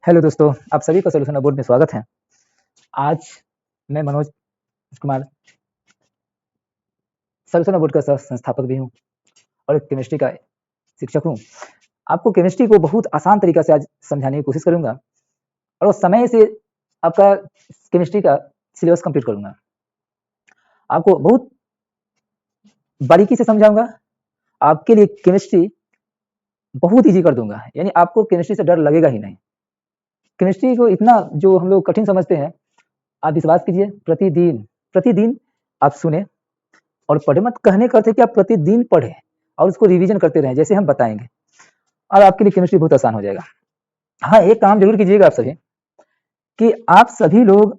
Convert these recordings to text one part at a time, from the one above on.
Hello दोस्तों, आप सभी का सॉल्यूशन अबोर्ड में स्वागत है। आज मैं मनोज कुमार सॉल्यूशन अबोर्ड का सह संस्थापक भी हूँ और एक केमिस्ट्री का शिक्षक हूँ। आपको केमिस्ट्री को बहुत आसान तरीका से आज समझाने की कोशिश करूँगा और उस समय से आपका केमिस्ट्री का सिलेबस कंप्लीट करूँगा। आपको बहुत बारीकी से समझाऊँगा, आपके लिए केमिस्ट्री बहुत ईज़ी कर दूँगा, यानी आपको केमिस्ट्री से डर लगेगा ही नहीं। केमिस्ट्री को इतना जो हम लोग कठिन समझते हैं, आप विश्वास कीजिए प्रतिदिन आप सुने और पढ़े मत। कहने का अर्थ है कि आप प्रतिदिन पढ़ें और उसको रिवीजन करते रहें जैसे हम बताएंगे और आपके लिए केमिस्ट्री बहुत आसान हो जाएगा। हाँ, एक काम जरूर कीजिएगा आप सभी कि आप सभी लोग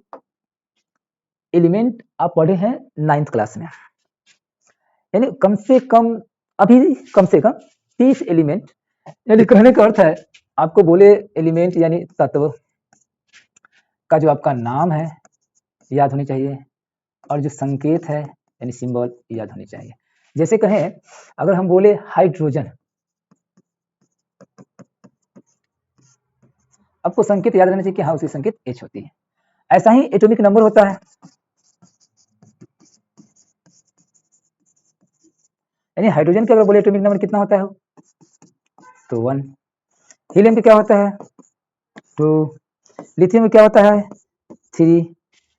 एलिमेंट आप पढ़े हैं 9th क्लास में, यानी कम से कम अभी कम से कम 30 एलिमेंट, यानी कहने का अर्थ है आपको बोले एलिमेंट यानी तत्व का जो आपका नाम है याद होनी चाहिए और जो संकेत है यानी सिंबल याद होनी चाहिए। जैसे कहें अगर हम बोले हाइड्रोजन, आपको संकेत याद रहना चाहिए कि हाँ उसकी संकेत H होती है। ऐसा ही एटॉमिक नंबर होता है, यानी हाइड्रोजन का अगर बोले एटॉमिक नंबर कितना होता है तो 1। हीलियम का क्या होता है 2। लिथियम में क्या होता है 3।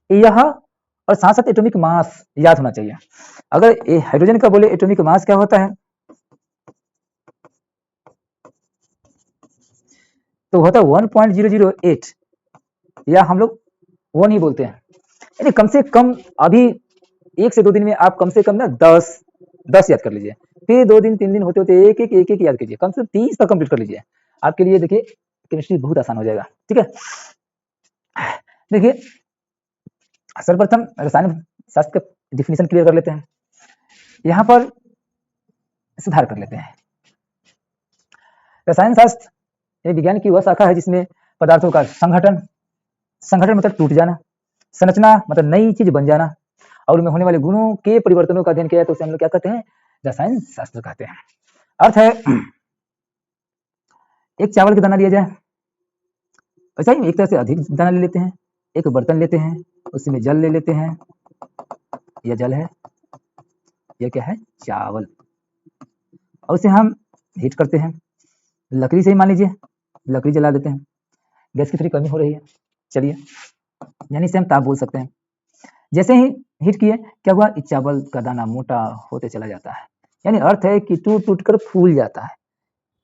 यह और साथ साथ एटॉमिक मास याद होना चाहिए। अगर हाइड्रोजन का बोले एटॉमिक मास क्या होता है तो होता है 1.008, या हम लोग 1 ही बोलते हैं। यानी कम से कम अभी 1 से 2 दिन में आप कम से कम ना 10 याद कर लीजिए, फिर 2 दिन 3 दिन होते होते एक याद कीजिए, कम से कम 30 तक कंप्लीट कर लीजिए। आपके लिए देखिए केमिस्ट्री बहुत आसान हो जाएगा। ठीक है, देखिए सर्वप्रथम रसायन शास्त्र का डिफिनेशन क्लियर कर लेते हैं, यहाँ पर सुधार कर लेते हैं। रसायन शास्त्र विज्ञान की वह शाखा है जिसमें पदार्थों का संगठन मतलब टूट जाना, संरचना मतलब नई चीज बन जाना और उनमें होने वाले गुणों के परिवर्तनों का अध्ययन किया तो उसे हम लोग क्या कहते हैं रसायन शास्त्र कहते हैं। अर्थ है एक चावल का दाना लिया जाए, ऐसा ही एक तरह से अधिक दाना ले लेते हैं, एक बर्तन लेते हैं उसमें जल ले लेते हैं, यह जल है, यह क्या है चावल, और उसे हम हीट करते हैं। लकड़ी से ही मान लीजिए लकड़ी जला देते हैं, गैस की थोड़ी कमी हो रही है, चलिए यानी इसे हम ताप बोल सकते हैं। जैसे ही हीट किए क्या हुआ इस चावल का दाना मोटा होते चला जाता है, यानी अर्थ है कि टूट टूट कर फूल जाता है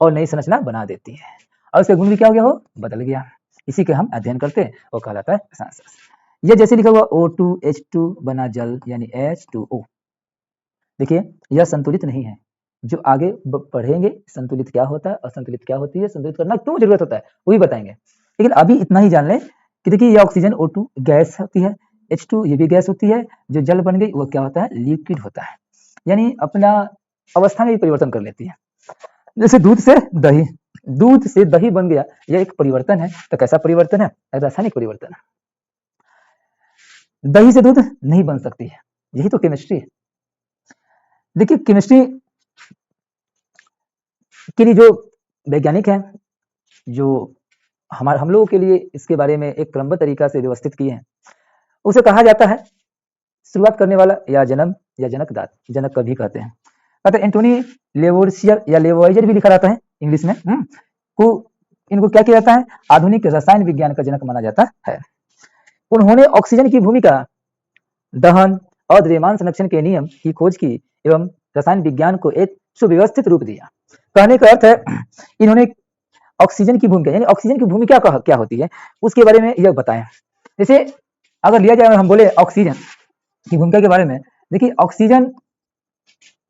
और नई संरचना बना देती है और उसका गुण भी क्या हो गया हो बदल गया। इसी के हम अध्ययन करते हैं वो कहलाता है रसायन शास्त्र। यह जैसे लिखा हुआ O2H2 बना जल यानी H2O, देखिए यह संतुलित नहीं है। जो आगे पढ़ेंगे संतुलित क्या होता है असंतुलित क्या होती है, संतुलित करना क्यों जरूरत होता है वो भी बताएंगे, लेकिन अभी इतना ही जान लें कि देखिए यह ऑक्सीजन O2 गैस होती है, H2 ये भी गैस होती है, जो जल बन गई वो क्या होता है लिक्विड होता है, यानी अपना अवस्था में भी परिवर्तन कर लेती है। जैसे दूध से दही बन गया, यह एक परिवर्तन है। तो कैसा परिवर्तन है रासायनिक परिवर्तन है। दही से दूध नहीं बन सकती है, यही तो केमिस्ट्री है। देखिए केमिस्ट्री के लिए जो वैज्ञानिक हैं जो हम लोगों के लिए इसके बारे में एक क्रमबद्ध तरीका से व्यवस्थित किए हैं, उसे कहा जाता है शुरुआत करने वाला या जन्म या जनक कभी कहते हैं। अतः एंटोनी लेवोइसियर या लेवोइजर भी लिखा रहता है इंग्लिश में, को इनको क्या किया जाता है आधुनिक रसायन विज्ञान का जनक माना जाता है। उन्होंने ऑक्सीजन की भूमिका, दहन और द्रव्यमान संरक्षण के नियम की खोज की एवं रसायन विज्ञान को एक सुव्यवस्थित रूप दिया। कहने का अर्थ है इन्होंने ऑक्सीजन की भूमिका यानी ऑक्सीजन की भूमिका क्या होती है उसके बारे में यह बताएं। जैसे अगर लिया जाए हम बोले ऑक्सीजन की भूमिका के बारे में, देखिए ऑक्सीजन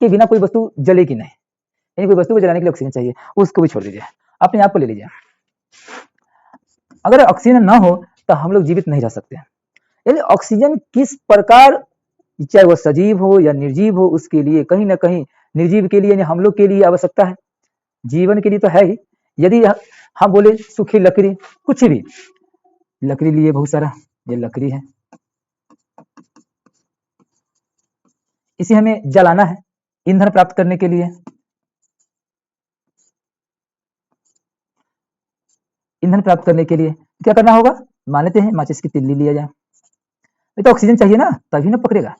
के बिना कोई वस्तु जलेगी नहीं, यानी कोई वस्तु को जलाने के लिए ऑक्सीजन चाहिए, उसको भी छोड़ दीजिए, अपने आप को ले लीजिए। अगर ऑक्सीजन ना हो तो हम लोग जीवित नहीं रह सकते। यानी ऑक्सीजन किस प्रकार, चाहे वो सजीव हो या निर्जीव हो, उसके लिए कहीं ना कहीं निर्जीव के लिए यानी हम लोग के लिए आवश्यकता है, जीवन के लिए तो है ही। यदि हम बोले सूखी लकड़ी, कुछ भी लकड़ी लिए बहुत सारा, ये लकड़ी है, इसे हमें जलाना है ईंधन प्राप्त करने के लिए। ईंधन प्राप्त करने के लिए क्या करना होगा, मान लेते हैं माचिस की तिल्ली लिया जाए, तो ऑक्सीजन चाहिए ना, तभी ना पकड़ेगा,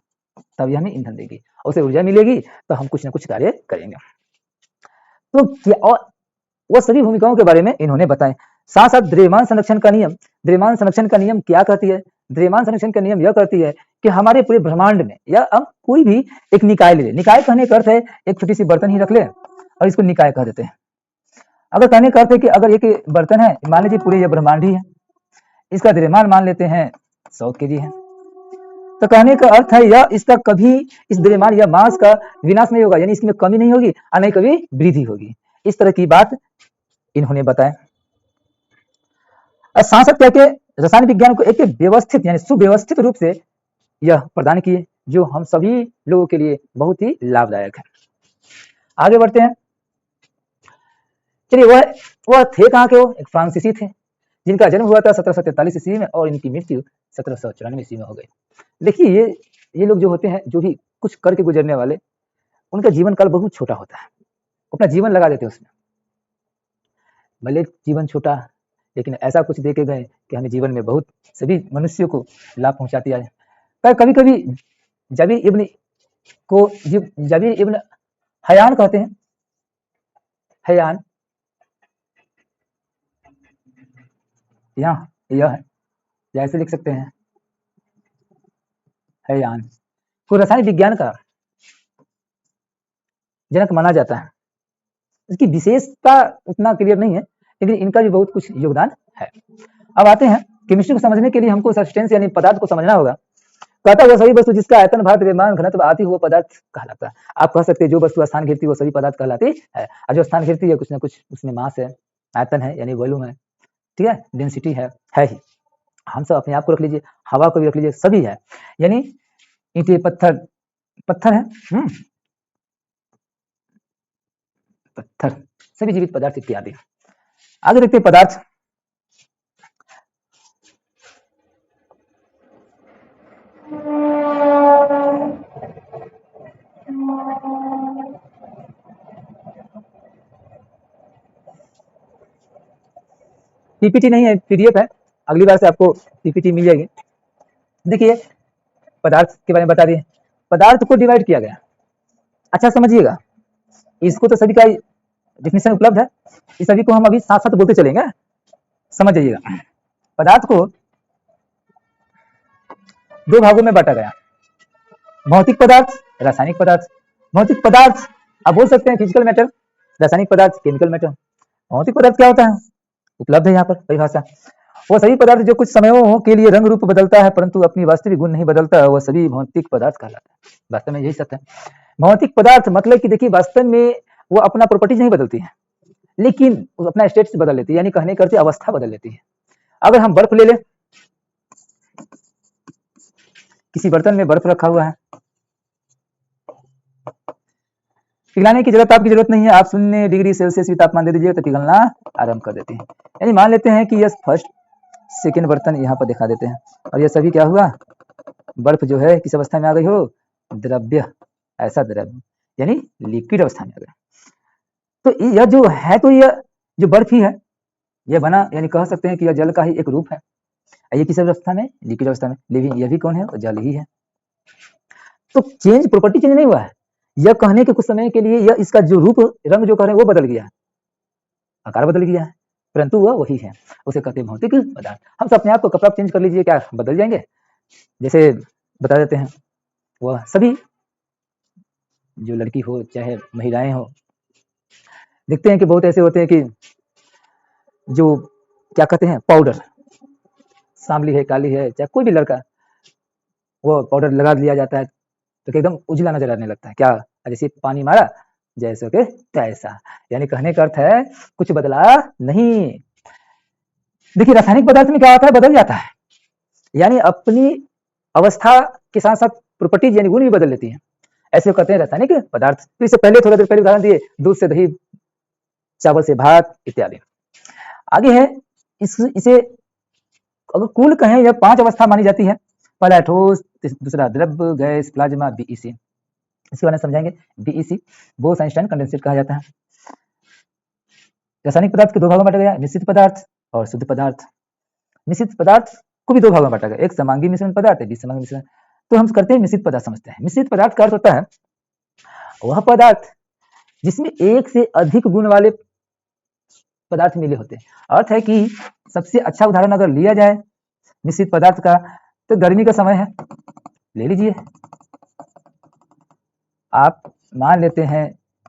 तभी हमें ईंधन देगी, उसे ऊर्जा मिलेगी तो हम कुछ ना कुछ कार्य करेंगे। तो क्या, और वो सभी भूमिकाओं के बारे में इन्होंने बताए। साथ साथ द्रव्यमान संरक्षण का नियम, द्रव्यमान संरक्षण का नियम क्या कहती है, द्रव्यमान संरक्षण का नियम यह कहती है कि हमारे पूरे ब्रह्मांड में, या हम कोई भी एक निकाय ले ले, निकाय कहने का अर्थ है एक छोटी सी बर्तन ही रख ले और इसको निकाय कह देते हैं। अगर कहने का अर्थ है कि अगर एक बर्तन है, मान लीजिए पूरे ये ब्रह्मांड ही है, इसका द्रव्यमान मान लेते हैं 100 kg है, तो कहने का अर्थ है यह इसका कभी इस द्रव्यमान या मास का विनाश नहीं होगा, यानी इसमें कमी नहीं होगी और नहीं कभी वृद्धि होगी। इस तरह की बात इन्होंने बताया। और साथ साथ क्या के रसायन विज्ञान को एक व्यवस्थित यानी सुव्यवस्थित रूप से यह प्रदान किए, जो हम सभी लोगों के लिए बहुत ही लाभदायक है। आगे बढ़ते हैं। चलिए, वह थे कहाँ के, वो एक फ्रांसीसी थे जिनका जन्म हुआ था 1743 ईस्वी में और इनकी मृत्यु 1794 ईस्वी में हो गई। देखिए, ये लोग जो होते हैं, जो भी कुछ करके गुजरने वाले, उनका जीवन काल बहुत छोटा होता है, अपना जीवन लगा देते हैं उसमें। भले जीवन छोटा, लेकिन ऐसा कुछ दे के गए कि हमें जीवन में बहुत सभी मनुष्यों को लाभ पहुंचाती है। पर कभी कभी जबीर इब्न को जबीर इब्न हयान कहते हैं, हयान, यहाँ यह है, जैसे लिख सकते हैं हयान, को रसायन विज्ञान का जनक माना जाता है। इसकी विशेषता उतना क्लियर नहीं है, लेकिन इनका भी बहुत कुछ योगदान है। अब आते हैं केमिस्ट्री को समझने के लिए हमको सब्सटेंस यानी पदार्थ को समझना होगा। कहता है वो सभी वस्तु जिसका आयतन, भार, द्रव्यमान, घनत्व आदि हुआ पदार्थ कहलाता है। आप कह सकते हैं जो वस्तु स्थान घेरती है वो सभी पदार्थ कहलाती है, और जो स्थान घेरती है कुछ ना कुछ उसमें मास है, आयतन है यानी वॉल्यूम है, ठीक है, डेंसिटी है ही। हम सब अपने आप को रख लीजिए, हवा को भी रख लीजिए, सभी है, यानी ईंटे, पत्थर है, पत्थर, सभी जीवित पदार्थ इत्यादि। आगे देखते हैं पदार्थ। पीपीटी नहीं है, पीडीएफ है, अगली बार से आपको पीपीटी मिल जाएगी। देखिए, पदार्थ के बारे में बता दिए, पदार्थ को डिवाइड किया गया। अच्छा समझिएगा, इसको तो सभी का डेफिनेशन उपलब्ध है, इस सभी को हम अभी साथ साथ बोलते चलेंगे, समझ जाइएगा। पदार्थ को दो भागों में बांटा गया, भौतिक पदार्थ, रासायनिक पदार्थ। भौतिक पदार्थ आप बोल सकते हैं फिजिकल मैटर, रासायनिक पदार्थ केमिकल मैटर। भौतिक पदार्थ क्या होता है, उपलब्ध है यहाँ पर परिभाषा, वो सभी पदार्थ जो कुछ समयों के लिए रंग रूप बदलता है परंतु अपनी वास्तविक गुण नहीं बदलता, वह सभी भौतिक पदार्थ कहलाता है। वास्तव में यही सत्य है। भौतिक पदार्थ मतलब कि देखिए, वास्तव में वो अपना प्रॉपर्टीज नहीं बदलती है, लेकिन वो अपना स्टेट्स बदल लेती है, यानी कहने करते अवस्था बदल लेती है। अगर हम बर्फ ले लें, किसी बर्तन में बर्फ रखा हुआ है, पिघलाने की जरूरत आपकी जरूरत नहीं है, आप 0 डिग्री सेल्सियस भी तापमान दे दीजिए तो पिघलना आरंभ कर देते हैं। यानी मान लेते हैं कि यह फर्स्ट सेकेंड बर्तन यहाँ पर दिखा देते हैं, और यह सभी क्या हुआ, बर्फ जो है किस अवस्था में आ गई हो, द्रव्य, ऐसा द्रव्य यानी लिक्विड अवस्था में आ गया। तो यह जो है, तो यह जो बर्फ ही है, यह बना, यानी कह सकते हैं कि यह जल का ही एक रूप है। ये किस अवस्था में, लिक्विड अवस्था में, लेकिन यह भी कौन है, जल ही है। तो चेंज, प्रॉपर्टी चेंज नहीं हुआ है, यह कहने के कुछ समय के लिए यह इसका जो रूप रंग जो कह रहे हैं वो बदल गया है, आकार बदल गया है, परंतु वह वही है, उसे कहते हैं भौतिक पदार्थ। हम सब अपने आप को कपड़ा चेंज कर लीजिए, क्या बदल जाएंगे? जैसे बता देते हैं, वह सभी जो लड़की हो चाहे महिलाएं हो, देखते हैं कि बहुत ऐसे होते हैं कि जो क्या कहते हैं पाउडर, सांवली है, काली है, चाहे कोई भी लड़का, वो पाउडर लगा लिया जाता है तो एकदम उजला नजर आने लगता है, क्या जैसे पानी मारा जैसे के तैसा, यानी कहने का अर्थ है कुछ बदला नहीं। देखिए, रासायनिक पदार्थ में क्या होता है, बदल जाता है, यानी अपनी अवस्था के साथ साथ प्रॉपर्टीज यानी गुण भी बदल लेती है, ऐसे कहते हैं रासायनिक पदार्थ। तो इससे पहले थोड़ा देर पहले उदाहरण दिए, दूध से दही, चावल से भात इत्यादि। आगे है इसे अगर कुल कहें, यह 5 अवस्था मानी जाती है, पहला ठोस, दूसरा द्रव्य, गैस, प्लाज्मा, बीईसी। इसके बारे में समझाएंगे। बीईसी बोस-आइंस्टाइन कंडेंसेट कहा जाता है। रासायनिक पदार्थ के 2 भागों में बांटा गया, निश्चित पदार्थ और शुद्ध पदार्थ। मिश्रित पदार्थ को भी दो भागों में बांटा गया, एक समांगी मिश्रण पदार्थ है, विसमांगी मिश्रण। तो हम करते हैं मिश्रित पदार्थ समझते हैं। मिश्रित पदार्थ का अर्थ होता है वह पदार्थ जिसमें एक से अधिक गुण वाले पदार्थ मिले होते हैं। अर्थ है कि सबसे अच्छा उदाहरण अगर लिया जाए मिश्रित पदार्थ का तो गर्मी का समय है, ले लीजिए आप, मान लेते हैं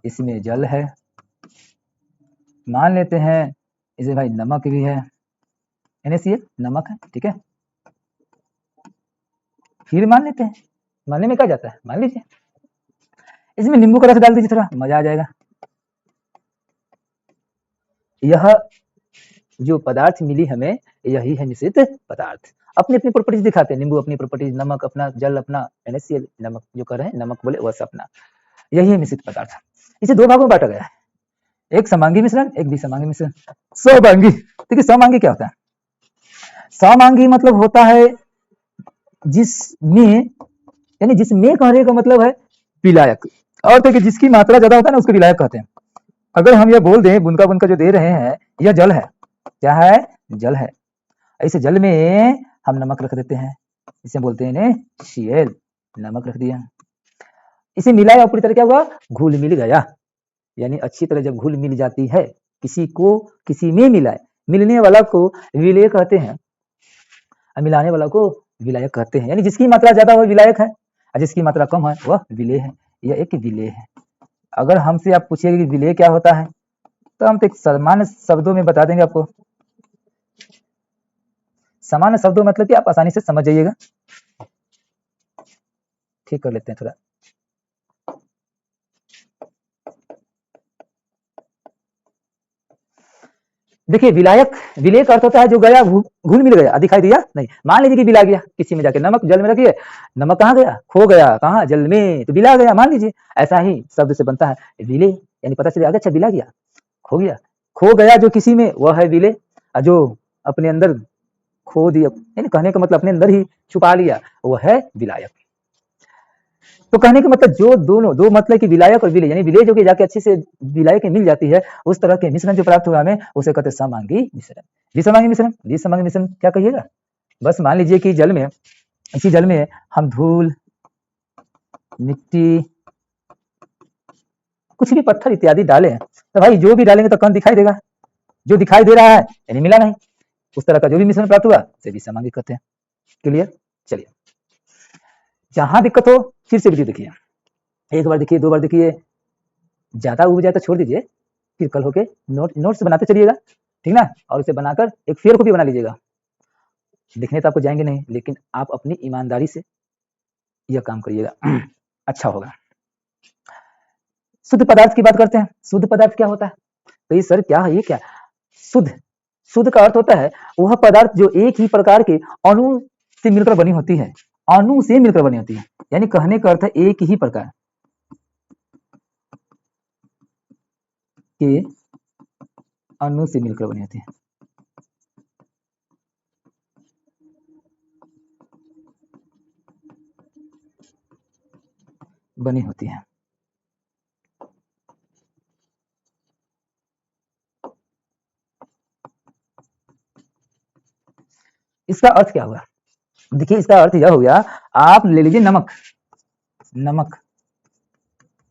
इसमें जल है, मान लेते हैं इसे भाई नमक भी है, NaCl नमक है, ठीक है। फिर मान लेते हैं, मानने में क्या जाता है, मान लीजिए इसमें नींबू का रस डाल दीजिए, थोड़ा मजा आ जाएगा। यह जो पदार्थ मिली हमें यही है मिश्रित पदार्थ। अपनी अपनी प्रॉपर्टीज दिखाते हैं, नींबू अपनी प्रॉपर्टीज, नमक अपना, जल अपना, NaCl नमक जो कर रहे हैं नमक बोले वह अपना, यही है मिश्रित पदार्थ। इसे दो भागों में बांटा गया है, एक समांगी मिश्रण, एक विसमांगी मिश्रण। समांगी, देखिए समांगी क्या होता है? समांगी मतलब होता है जिसमें, यानी जिसमें कहने का मतलब है विलायक, और तो कि जिसकी मात्रा ज्यादा होता है ना उसको विलायक कहते हैं। अगर हम यह बोल दें बुनका बुनका जो दे रहे हैं यह जल है, क्या है? जल है। ऐसे जल में हम नमक रख देते हैं, इसे बोलते हैं NaCl, नमक रख दिया, इसे मिलाया और पूरी तरह क्या हुआ, घुल मिल गया। यानी अच्छी तरह जब घुल मिल जाती है, किसी को किसी में मिलाए, मिलने वाला को विलेय कहते हैं, मिलाने वाला को विलायक कहते हैं। यानी जिसकी मात्रा ज्यादा वह विलायक है और जिसकी मात्रा कम है वह विलेय है। यह एक विलेय है। अगर हमसे आप पूछिएगा कि विलेय क्या होता है तो हम तो एक सामान्य शब्दों में बता देंगे आपको। सामान्य शब्दों मतलब कि आप आसानी से समझ जाइएगा। ठीक कर लेते हैं थोड़ा। देखिए विलायक, विलेय का अर्थ होता है जो गया घुल मिल गया, दिखाई दिया नहीं। मान लीजिए कि बिला गया किसी में जाके, नमक जल में रखिए, नमक कहाँ गया, खो गया, कहाँ, जल में, तो बिला गया मान लीजिए। ऐसा ही शब्द से बनता है विलेय, यानी पता चले अच्छा बिला गया, खो गया। खो गया जो किसी में वह है विलेय, और जो अपने अंदर खो दिया, यानी कहने का मतलब अपने अंदर ही छुपा लिया, वह है विलायक। तो कहने का मतलब जो दोनों दो मतलब कि विलायक और विलेय, यानी विलेय जो कि जाके अच्छे से विलायक मिल जाती है, उस तरह के मिश्रण जो प्राप्त हुआ हमें उसे कहते हैं समांगी मिश्रण। विसमांगी मिश्रण, विसमांगी मिश्रण क्या कहिएगा? बस मान लीजिए कि जल में, इसी जल में हम धूल, मिट्टी, कुछ भी पत्थर इत्यादि डालें तो भाई जो भी डालेंगे तो कौन दिखाई देगा, जो दिखाई दे रहा है यानी मिला नहीं। उस तरह का जो भी मिश्रण प्राप्त हुआ उसे विसमांगी कहते हैं। क्लियर? चलिए, जहां दिक्कत हो फिर से वीडियो देखिए, एक बार देखिए, दो बार देखिए, ज्यादा उब जाए तो छोड़ दीजिए, फिर कल होके नोट्स बनाते चलिएगा, ठीक ना। और उसे बनाकर एक फेयर कॉपी बना लीजिएगा। लिखने तो आपको जाएंगे नहीं, लेकिन आप अपनी ईमानदारी से यह काम करिएगा, अच्छा होगा। शुद्ध पदार्थ की बात करते हैं। शुद्ध पदार्थ क्या होता है? तो ये सर क्या है, ये क्या? शुद्ध, शुद्ध का अर्थ होता है वह पदार्थ जो एक ही प्रकार के अणु से मिलकर बनी होती है, अणु से मिलकर बनी होती है, यानी कहने का अर्थ है एक ही प्रकार के अणु से मिलकर बनी होती है। बनी होती है। इसका अर्थ क्या हुआ? देखिए इसका अर्थ यह हो गया, आप ले लीजिए नमक, नमक,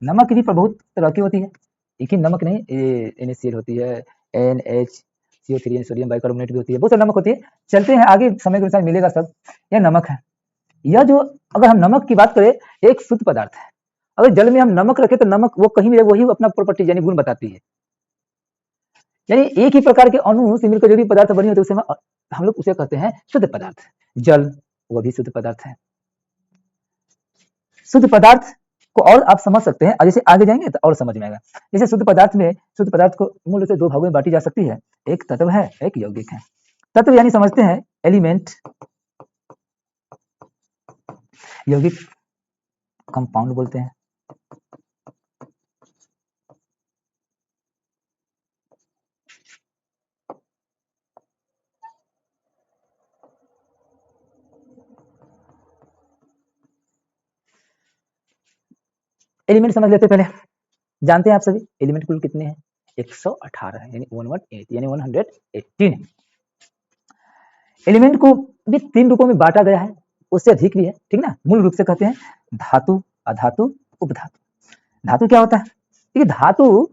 नमक की भी बहुत तरह की होती है, एक ही नमक नहीं, NaCl होती है, NHCO3 सोडियम बाइकार्बोनेट भी होती है, बहुत सारी नमक होती है। चलते हैं आगे, समय के अनुसार मिलेगा सब। यह नमक है। यह जो, अगर हम नमक की बात करें, एक शुद्ध पदार्थ है। अगर जल में हम नमक रखें तो नमक वो कहीं भी वही अपना प्रॉपर्टी यानी गुण बताती है, यानी एक ही प्रकार के अणु से मिलकर जो भी पदार्थ बनी होती है उसे हम लोग उसे कहते हैं शुद्ध पदार्थ। जल वह भी शुद्ध पदार्थ है। शुद्ध पदार्थ को और आप समझ सकते हैं, जैसे आगे जाएंगे तो और समझ में आएगा। जैसे शुद्ध पदार्थ में, शुद्ध पदार्थ को मूल रूप से दो भागों में बांटी जा सकती है, एक तत्व है, एक यौगिक है। तत्व यानी समझते हैं एलिमेंट, यौगिक कंपाउंड बोलते हैं। एलिमेंट समझ लेते पहले। जानते हैं आप सभी एलिमेंट कुल कितने हैं? 118 है, यानी 118, यानी 118। एलिमेंट को भी 3 रूपों में बांटा गया है, उससे अधिक भी है, ठीक ना। मूल रूप से कहते हैं धातु, अधातु, उपधातु। धातु क्या होता है? देखिए धातु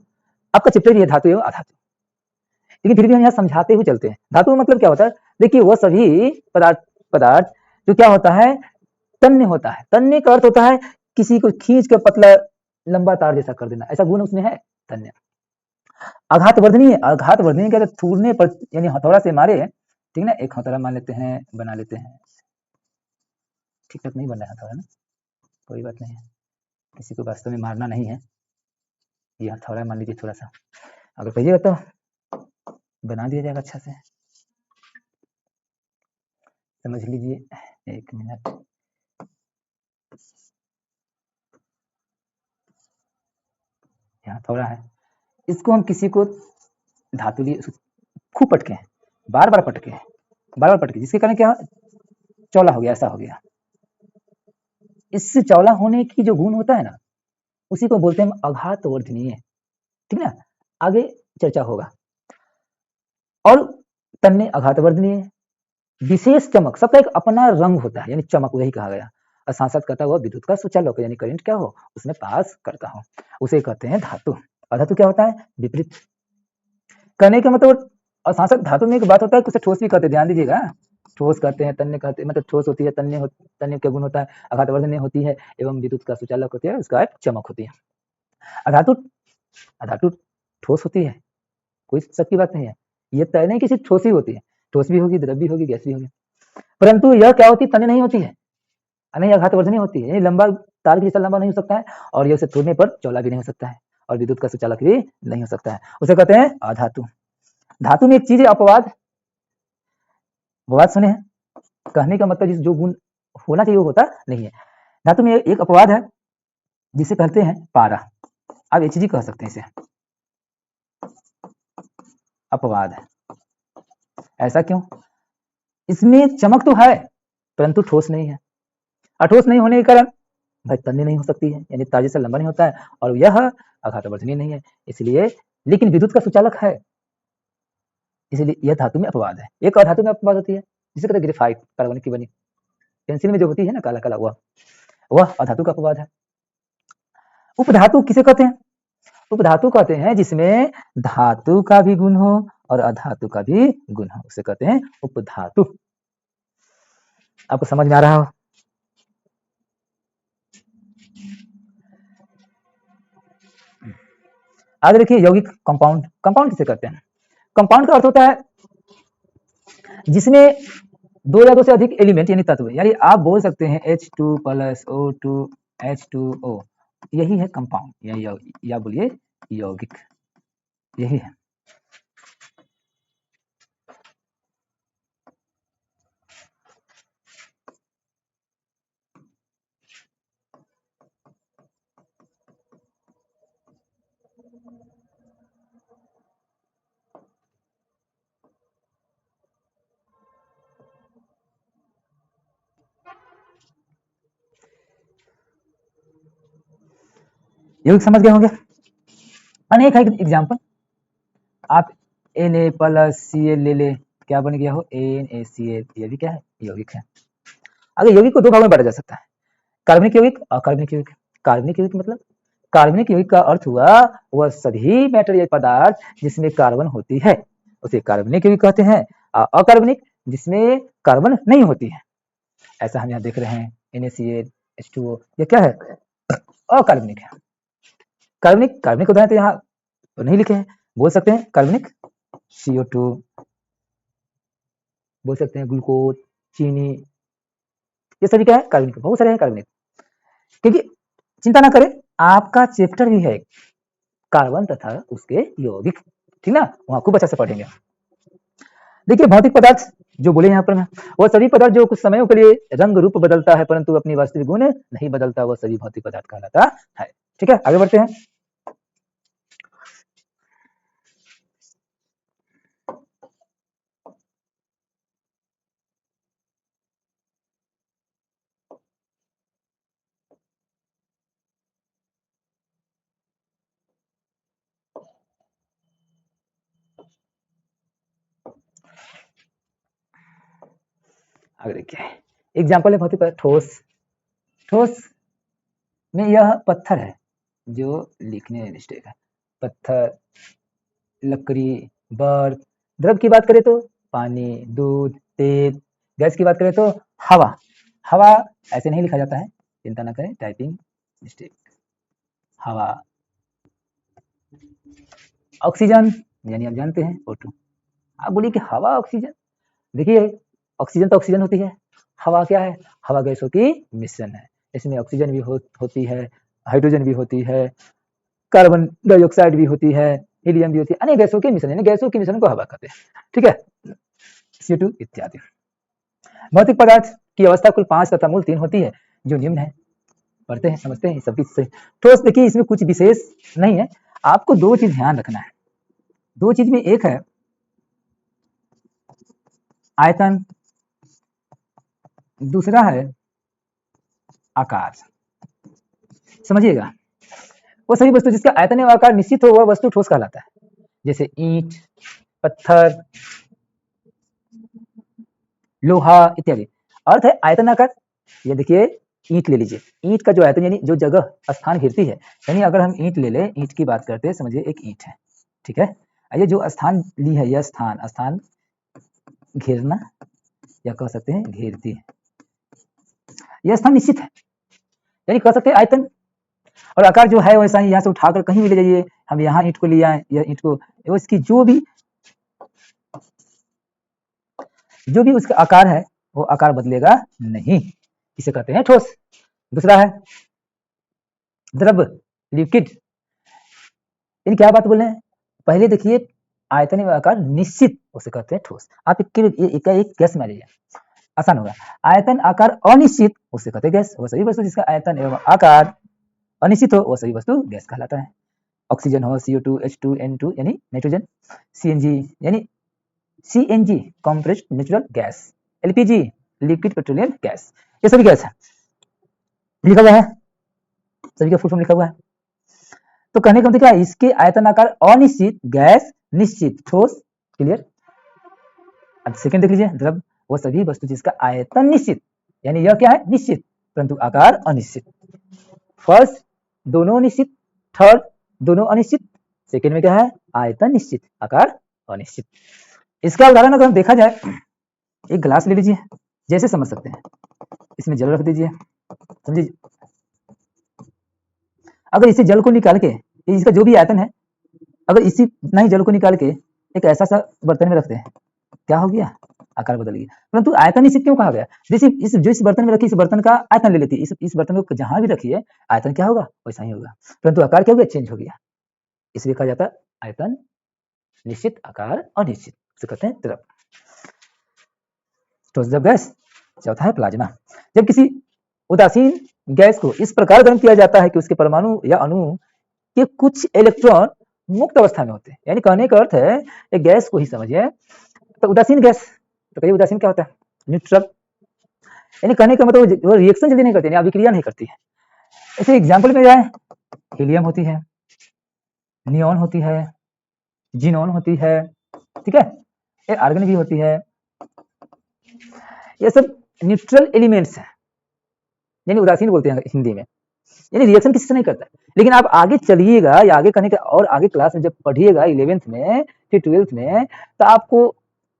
आपका चैप्टर भी है धातु एवं अधातु, लेकिन फिर भी हम यहाँ समझाते हुए चलते हैं। धातु मतलब क्या होता है? देखिए वह सभी पदार्थ पदार्थ जो क्या होता है, तन्य होता है। तन्य का अर्थ होता है किसी को खींच कर पतला लंबा तार जैसा कर देना, ऐसा गुण उसमें है तन्य। आघात वर्धनीय, आघात वर्धनीय क्या, थूरने पर यानी हथौड़ा से मारे, ठीक ना। एक हथौड़ा मान लेते हैं, बना लेते हैं, ठीक ठाक नहीं बन रहा हथौड़ा ना, कोई बात नहीं है, किसी को वास्तव में मारना नहीं है। ये हथौड़ा मान लीजिए, थोड़ा सा अगर कहिएगा तो बना दिया जाएगा अच्छा से, समझ लीजिए। 1 मिनट, यहाँ थोड़ा है, इसको हम किसी को धातु लिए खूब पटके, बार बार पटके, बार बार पटके, जिसके कारण क्या चौला हो गया, ऐसा हो गया। इससे चौला होने की जो गुण होता है ना, उसी को बोलते हैं आघात वर्धनीय, ठीक ना। आगे चर्चा होगा। और तन्य आघात वर्धनीय, विशेष चमक, सबका एक अपना रंग होता है, यानी चमक, वही कहा गया। सांसद करता हुआ विद्युत का सुचालक, यानी करंट क्या हो उसमें पास करता हो, उसे कहते हैं धातु। अधातु क्या होता है? विपरीत। कहने का मतलब सांसद धातु में एक बात होता है, उसे ठोस भी कहते हैं, ध्यान दीजिएगा। ठोस कहते हैं, तन्य कहते हैं, मतलब ठोस होती है, तन्य का गुण होता है, आघात वर्धनीय होती है, एवं विद्युत का सुचालक होती है, उसका एक चमक होती है। अधातु, अधातु ठोस होती है, कोई शक की बात नहीं है। ये तय नहीं कि सिर्फ ठोस ही होती है, ठोस भी होगी, द्रव भी होगी, गैस भी होगी, परंतु यह क्या होती है, तन्य नहीं होती है, नहीं आघात वर्धनीय होती है, लंबा तार जैसा लंबा नहीं हो सकता है, और ये उसे तोड़ने पर चौला भी नहीं हो सकता है, और विद्युत का सुचालक भी नहीं हो सकता है, उसे कहते हैं अधातु। धातु में एक चीज है अपवाद, अपवाद सुने हैं, कहने का मतलब जो गुण होना चाहिए वो होता नहीं है। धातु में एक अपवाद है जिसे कहते हैं पारा, आप एच जी कह सकते हैं इसे, अपवाद है। ऐसा क्यों? इसमें चमक तो है परंतु ठोस नहीं है, अठोस नहीं होने के कारण भाई तन्य नहीं हो सकती है, यानी तार जैसा लंबा नहीं होता है, और यह आघात वर्धनीय नहीं है, इसलिए। लेकिन विद्युत का सुचालक है, इसलिए यह धातु में अपवाद है। एक और धातु में अपवाद होती है जिसे कहते हैं ग्रेफाइट, कार्बनिक की बनी पेंसिल में जो होती है ना काला काला, वह अधातु का अपवाद है। उपधातु किसे कहते हैं? उपधातु कहते हैं जिसमें धातु का भी गुण हो और अधातु का भी गुण हो, उसे कहते हैं उपधातु। आपको समझ में आ रहा हो? आगे देखिए यौगिक, कंपाउंड। कंपाउंड किसे कहते हैं? कंपाउंड का अर्थ होता है जिसमें 2 या 2 से अधिक एलिमेंट यानी तत्व, यानी आप बोल सकते हैं H2 प्लस O2 H2O, यही है कंपाउंड, या बोलिए यौगिक, यही है। यौगिक समझ गए होंगे। अनेक है एग्जाम्पल, आप Na प्लस Cl ले ले, क्या बन गया हो NaCl, ये भी क्या है? यौगिक है। अगर यौगिक को 2 भागों में बांटा जा सकता है, कार्बनिक यौगिक, अकार्बनिक यौगिक। कार्बनिक यौगिक मतलब, कार्बनिक यौगिक का अर्थ हुआ वह सभी मैटर या पदार्थ जिसमें कार्बन होती है, उसे कार्बनिक यौगिक कहते हैं। अकार्बनिक जिसमें कार्बन नहीं होती है, ऐसा हम यहाँ देख रहे हैं NaCl H2O, ये क्या है? अकार्बनिक है। कार्बनिक, कार्बनिक उदाहरण तो यहाँ तो नहीं लिखे हैं, बोल सकते हैं कार्बनिक CO2, बोल सकते हैं ग्लूकोज, चीनी, ये सभी क्या है? कार्बनिक, बहुत सारे हैं कार्बनिक। क्योंकि चिंता ना करें, आपका चैप्टर भी है कार्बन तथा उसके यौगिक, ठीक ना, वहां खूब अच्छा से पढ़ेंगे। देखिए भौतिक पदार्थ जो बोले यहाँ पर मैं, वो सभी पदार्थ जो कुछ समयों के लिए रंग रूप बदलता है परंतु अपनी वास्तविक गुण नहीं बदलता, वह सभी भौतिक पदार्थ कहलाता है। ठीक है, आगे बढ़ते हैं। आगे देखिए एग्जाम्पल है भौतिक ठोस। ठोस में यह पत्थर है जो लिखने में मिस्टेक है। पत्थर, लकड़ी, बर्फ। द्रव की बात करें तो पानी, दूध, तेल। गैस की बात करें तो हवा। हवा ऐसे नहीं लिखा जाता है, चिंता न करें, टाइपिंग मिस्टेक। हवा। ऑक्सीजन यानी आप जानते हैं O2। आप बोलिए कि हवा ऑक्सीजन, देखिए ऑक्सीजन तो ऑक्सीजन होती है, हवा क्या है? हवा गैसों की मिश्रण है। इसमें ऑक्सीजन भी होती है, हाइड्रोजन भी होती है, कार्बन डाइऑक्साइड भी होती है, हीलियम भी होती है, अनेक गैसों के मिश्रण, यानी गैसों के मिश्रण को हवा कहते हैं। ठीक है, CO2 इत्यादि। भौतिक पदार्थ की अवस्था कुल 5 तथा मूल 3 होती है, जो निम्न है। पढ़ते हैं, समझते हैं, सब से ठोस। देखिए इसमें कुछ विशेष नहीं है, आपको दो चीज ध्यान रखना है। दो चीज में एक है आयतन, दूसरा है आकार। समझिएगा, वो सभी वस्तु जिसका आयतन एवं आकार निश्चित हो वह वस्तु ठोस कहलाता है। जैसे ईंट, पत्थर, लोहा इत्यादि। अर्थ है आयतन आकार। ये देखिए ईंट ले लीजिए, ईंट का जो आयतन यानी जो जगह स्थान घेरती है, यानी अगर हम ईंट ले लें, ईंट की बात करते हैं, समझिए एक ईंट है, ठीक है। ये जो स्थान ली है, यह स्थान घेरना या कह सकते हैं घेरती है, यह स्थान निश्चित है, यानी कह सकते हैं आयतन। और आकार जो है वैसा ही, यहाँ से उठाकर कहीं भी ले जाइए, हम यहाँ ईंट को लिया है, यह ईंट को, इसकी जो भी उसका आकार है वो आकार बदलेगा नहीं, इसे कहते हैं ठोस। दूसरा है द्रव, लिक्विड। इन क्या बात बोल रहे हैं? पहले देखिए आयतन एवं आकार निश्चित, उसे कहते हैं ठोस। आप एक गैस में लीजिए, आसान होगा। आयतन आकार अनिश्चित, उसे कहते हैं गैस। वो सभी वस्तु जिसका आयतन एवं आकार अनिश्चित हो, वो सभी वस्तु गैस कहलाता है। ऑक्सीजन हो, CO2, H2, N2 यानी नाइट्रोजन, CNG यानी CNG compressed natural gas, LPG liquid petroleum gas, ये सभी गैस है, लिखा हुआ है, सभी का फुल फॉर्म लिखा हुआ है। तो कहने का मतलब क्या है, इसके आयतन आकार अनिश्चित, गैस निश्चित, ठोस। क्लियर? अब सेकंड देख लीजिए, द्रव, वो सभी वस्तु जिसका आयतन निश्चित, यानी यह क्या है निश्चित, परंतु आकार अनिश्चित। फर्स्ट दोनों निश्चित, थर्ड दोनों अनिश्चित, सेकंड में क्या है आयतन निश्चित, आकार अनिश्चित। इसका उदाहरण अगर देखा जाए, एक गिलास ले लीजिए, जैसे समझ सकते हैं, इसमें जल रख दीजिए, समझिए। अगर इसी जल को निकाल के, इसका जो भी आयतन है, अगर इसी इतना ही जल को निकाल के एक ऐसा सा बर्तन में रखते हैं, क्या हो गया, आकार बदल गया। परंतु आयतन निश्चित क्यों कहा गया? जैसे इस बर्तन में रखी, इस बर्तन का आयतन ले लेती है, इस बर्तन को जहां भी रखिए आयतन क्या होगा, वैसा ही होगा, परंतु आकार क्या हो गया, चेंज हो गया। इसलिए कहा जाता है आयतन निश्चित, आकार अनिश्चित, इसे कहते हैं द्रव। तो जब गैस, चौथा है प्लाज्मा। जब किसी उदासीन गैस को इस प्रकार गर्म किया जाता है कि उसके परमाणु या अणु के कुछ इलेक्ट्रॉन मुक्त अवस्था में होते हैं, यानी कहने का अर्थ है एक गैस को ही समझिए, तो उदासीन गैस, तो कहिए उदासीन क्या होता है, न्यूट्रल, यानी कहने का मतलब वो रिएक्शन जल्दी नहीं करती, अभिक्रिया नहीं करती है। ऐसे एग्जाम्पल में जाए, हीलियम होती है, नियॉन होती है, जीनॉन होती है, ठीक है, ये आर्गन भी होती है, ये सब न्यूट्रल एलिमेंट्स हैं, यानी उदासीन बोलते हैं हिंदी में, यानी रिएक्शन किसी से नहीं करता है। लेकिन आप आगे चलिएगा या आगे करने का और आगे क्लास में जब पढ़िएगा 11th में फिर 12th में, तो आपको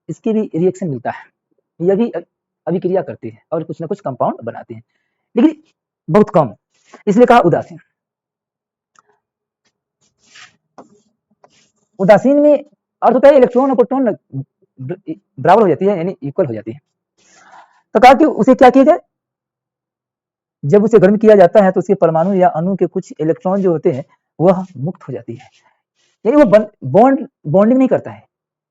इसकी भी रिएक्शन मिलता है, यह भी अभिक्रिया करती है और कुछ ना कुछ कंपाउंड बनाती है, लेकिन बहुत कम, इसलिए कहा उदासीन। उदासीन में अर्थ होता है इलेक्ट्रॉन और प्रोटॉन बराबर हो जाती है, यानी इक्वल हो जाती है। तो कहा कि उसे क्या किया जाए, जब उसे गर्म किया जाता है तो उसके परमाणु या अणु के कुछ इलेक्ट्रॉन जो होते हैं वह मुक्त हो जाती है, यानी वो बॉन्डिंग नहीं करता है,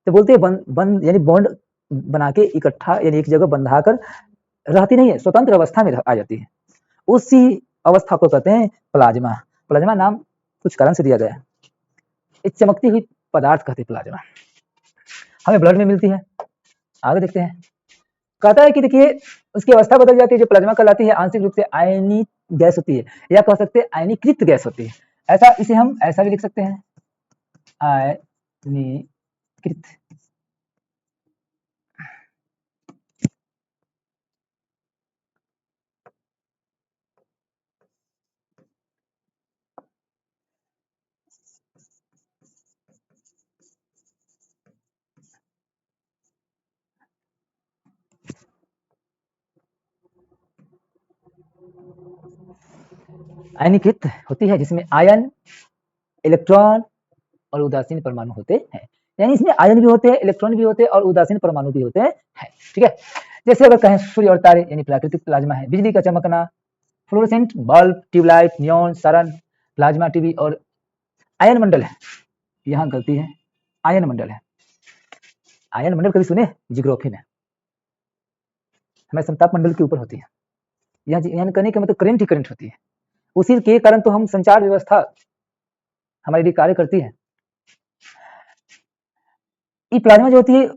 तो बोलते हैं बंद यानी बॉन्ड बना के इकट्ठा, यानी एक जगह बंधाकर रहती नहीं है, स्वतंत्र अवस्था में आ जाती है, उसी अवस्था को कहते हैं प्लाज्मा। प्लाज्मा नाम कुछ कारण से दिया गया है, एक चमकती हुई पदार्थ कहते हैं प्लाज्मा, हमें ब्लड में मिलती है। आगे देखते हैं, कहता है कि देखिए उसकी अवस्था बदल जाती है, जो प्लाज्मा कहलाती है आंशिक रूप से आयनिक गैस होती है, या कह सकते हैं आयनीकृत गैस होती है। ऐसा इसे हम ऐसा भी लिख सकते हैं, आयनीकृत आयनीकृत होती है, जिसमें आयन, इलेक्ट्रॉन और उदासीन परमाणु होते हैं। यानी इसमें आयन भी होते हैं, इलेक्ट्रॉन भी होते हैं और उदासीन परमाणु भी होते हैं। ठीक है, जैसे अगर कहें सूर्य और तारे यानी प्राकृतिक प्लाज्मा है, बिजली का चमकना, फ्लोरोसेंट बल्ब, ट्यूबलाइट, नियॉन, सारण, प्लाज्मा टीवी और आयन मंडल है। यहाँ गलती है, आयन मंडल है। आयन मंडल कभी सुने? जियोग्राफी में हमारे समताप मंडल के ऊपर होती है। यहाँ कहने का मतलब करंट ही करंट होती है, उसी के कारण तो हम संचार व्यवस्था हमारे लिए कार्य करती है। ये प्लाज्मा जो होती है,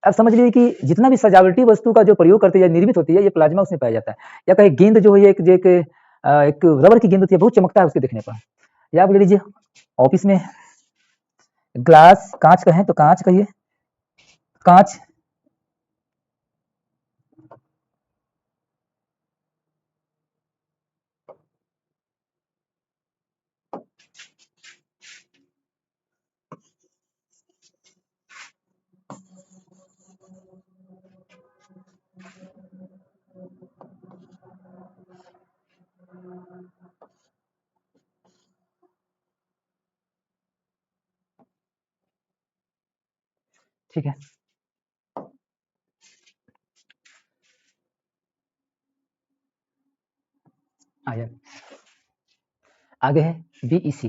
अब समझ लीजिए कि जितना भी सजावटी वस्तु का जो प्रयोग करते हैं, निर्मित होती है, ये प्लाज्मा उसमें पाया जाता है। या कहीं गेंद जो है एक रबर की गेंद होती है, बहुत चमकता है उसके देखने पर। या आप ले लीजिए ऑफिस में ग्लास, कांच कहें तो कांच कहिए, कांच ठीक है। आयन आगे है बीईसी।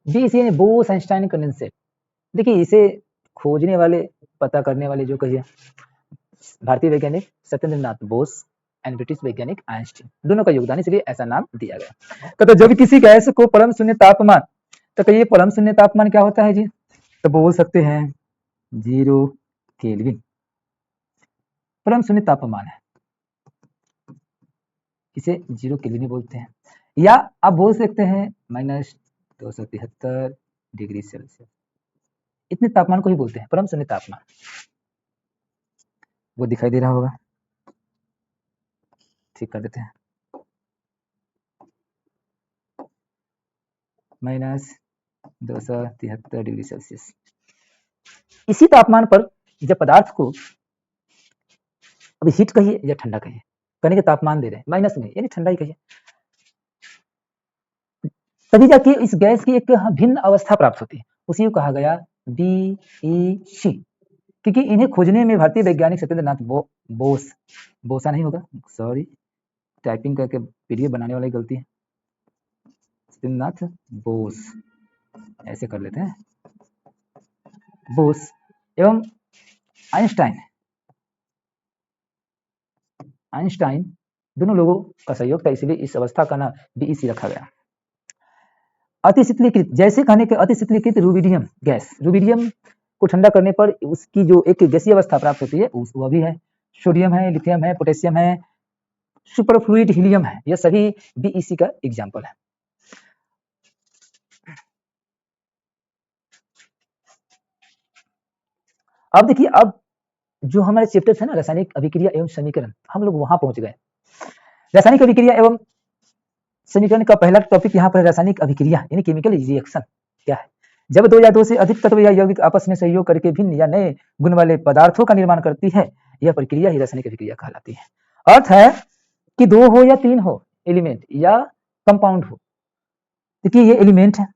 बीईसी यानी बोस आइंस्टाइन कंडेंसेट। देखिए इसे खोजने वाले, पता करने वाले जो कहिए भारतीय वैज्ञानिक सत्येंद्रनाथ बोस एंड ब्रिटिश वैज्ञानिक आइंस्टीन, दोनों का योगदान, इसलिए ऐसा नाम दिया गया। तो जब किसी गैस को परम शून्य तापमान, तो कहिए परम शून्य तापमान क्या होता है जी? तो बोल सकते हैं 0 केल्विन परम शून्य तापमान है, इसे 0 केल्विन बोलते हैं। या आप बोल सकते हैं -273 डिग्री सेल्सियस, इतने तापमान को ही बोलते हैं परम शून्य तापमान। वो दिखाई दे रहा होगा, ठीक कर देते हैं, -273 डिग्री सेल्सियस। इसी तापमान पर जब पदार्थ को अभी हीट कहिए या ठंडा कहिए, कहने के तापमान दे रहे हैं माइनस में, यानी ठंडा ही कहिए, तभी जाके इस गैस की एक भिन्न अवस्था प्राप्त होती है, उसी को कहा गया बीईसी। क्योंकि इन्हें खोजने में भारतीय वैज्ञानिक सत्येंद्रनाथ बोस, बोसा नहीं होगा, सॉरी, टाइपिंग करके पीडीएफ बनाने वाली गलती है, सत्येंद्रनाथ बोस ऐसे कर लेते हैं, बोस एवं आइंस्टाइन दोनों लोगों का सहयोग था, इसलिए इस अवस्था का नाम बीईसी रखा गया। अतिशीतलीकृत, जैसे कहने के अतिशीतलीकृत रूबिडियम गैस, रूबिडियम को ठंडा करने पर उसकी जो एक गैसीय अवस्था प्राप्त होती है वह भी है। सोडियम है, लिथियम है, पोटेशियम है, सुपरफ्लूइड हीलियम है, यह सभी बीईसी का एग्जाम्पल है। अब देखिए, अब जो हमारे चैप्टर है ना रासायनिक अभिक्रिया एवं समीकरण, हम लोग वहां पहुंच गए। रासायनिक अभिक्रिया एवं समीकरण का पहला टॉपिक यहाँ पर रासायनिक अभिक्रिया यानी केमिकल रिएक्शन क्या है। जब 2 या 2 से अधिक तत्व या यौगिक आपस में सहयोग करके भिन्न या नए गुण वाले पदार्थों का निर्माण करती है, यह प्रक्रिया ही रासायनिक अभिक्रिया कहलाती है। अर्थ है कि 2 हो या 3 हो एलिमेंट या कंपाउंड हो, देखिए ये एलिमेंट है,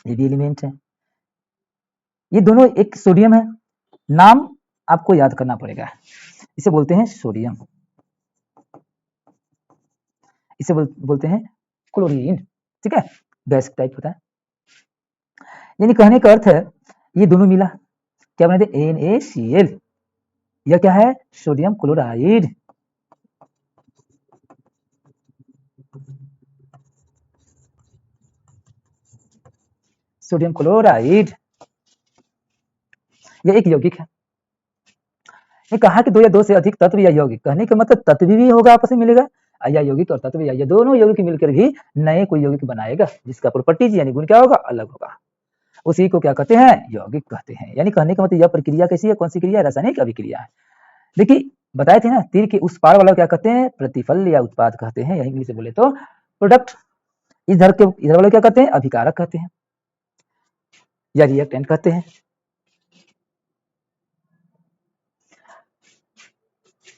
ये भी एलिमेंट है, ये दोनों एक सोडियम है, नाम आपको याद करना पड़ेगा, इसे बोलते हैं सोडियम, इसे बोलते हैं क्लोरीन, ठीक है, गैस टाइप होता है। यानी कहने का अर्थ है ये दोनों मिला क्या बना दे NaCl, यह क्या है सोडियम क्लोराइड। सोडियम क्लोराइड यह एक यौगिक है। ये कहा कि 2 या 2 से अधिक तत्व या यौगिक, कहने का मतलब तत्व भी होगा आपस में मिलेगा, या यौगिक और तत्व या दोनों यौगिक मिलकर भी नए कोई यौगिक बनाएगा जिसका प्रॉपर्टीज यानी गुण क्या होगा अलग होगा, उसी को क्या कहते हैं यौगिक कहते हैं। यानी कहने का मतलब यह प्रक्रिया कैसी है, कौन सी क्रिया, रासायनिक अभिक्रिया है। देखिए बताए थे ना तीर के उस पार वाला क्या कहते हैं प्रतिफल या उत्पाद कहते हैं, यही इंग्लिश में बोले तो प्रोडक्ट, इधर वाले क्या कहते हैं अभिकारक कहते हैं। या रिएक्टेंट कहते हैं।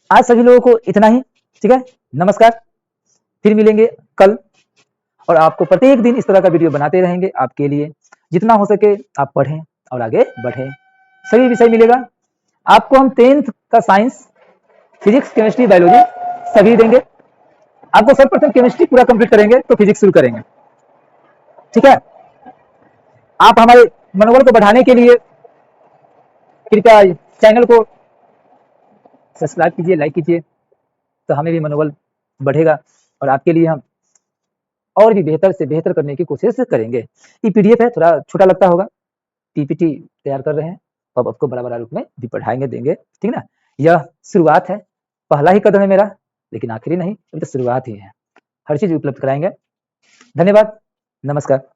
आज सभी लोगों को इतना ही, ठीक है। नमस्कार, फिर मिलेंगे कल, और आपको प्रत्येक दिन इस तरह का वीडियो बनाते रहेंगे आपके लिए। जितना हो सके आप पढ़ें और आगे बढ़ें। सभी विषय मिलेगा आपको। हम 10th का साइंस, फिजिक्स, केमिस्ट्री, बायोलॉजी सभी देंगे आपको। सर्वप्रथम केमिस्ट्री पूरा कंप्लीट करेंगे तो फिजिक्स शुरू करेंगे, ठीक है। आप हमारे मनोबल को बढ़ाने के लिए कृपया चैनल को सब्सक्राइब कीजिए, लाइक कीजिए, तो हमें भी मनोबल बढ़ेगा और आपके लिए हम और भी बेहतर से बेहतर करने की कोशिश करेंगे। ये पीडीएफ है, थोड़ा छोटा लगता होगा, पीपीटी तैयार कर रहे हैं, अब आपको बड़ा बड़ा रूप में भी पढ़ाएंगे, देंगे, ठीक ना। यह शुरुआत है, पहला ही कदम है मेरा, लेकिन आखिरी नहीं, अभी तो शुरुआत ही है। हर चीज उपलब्ध कराएंगे। धन्यवाद, नमस्कार।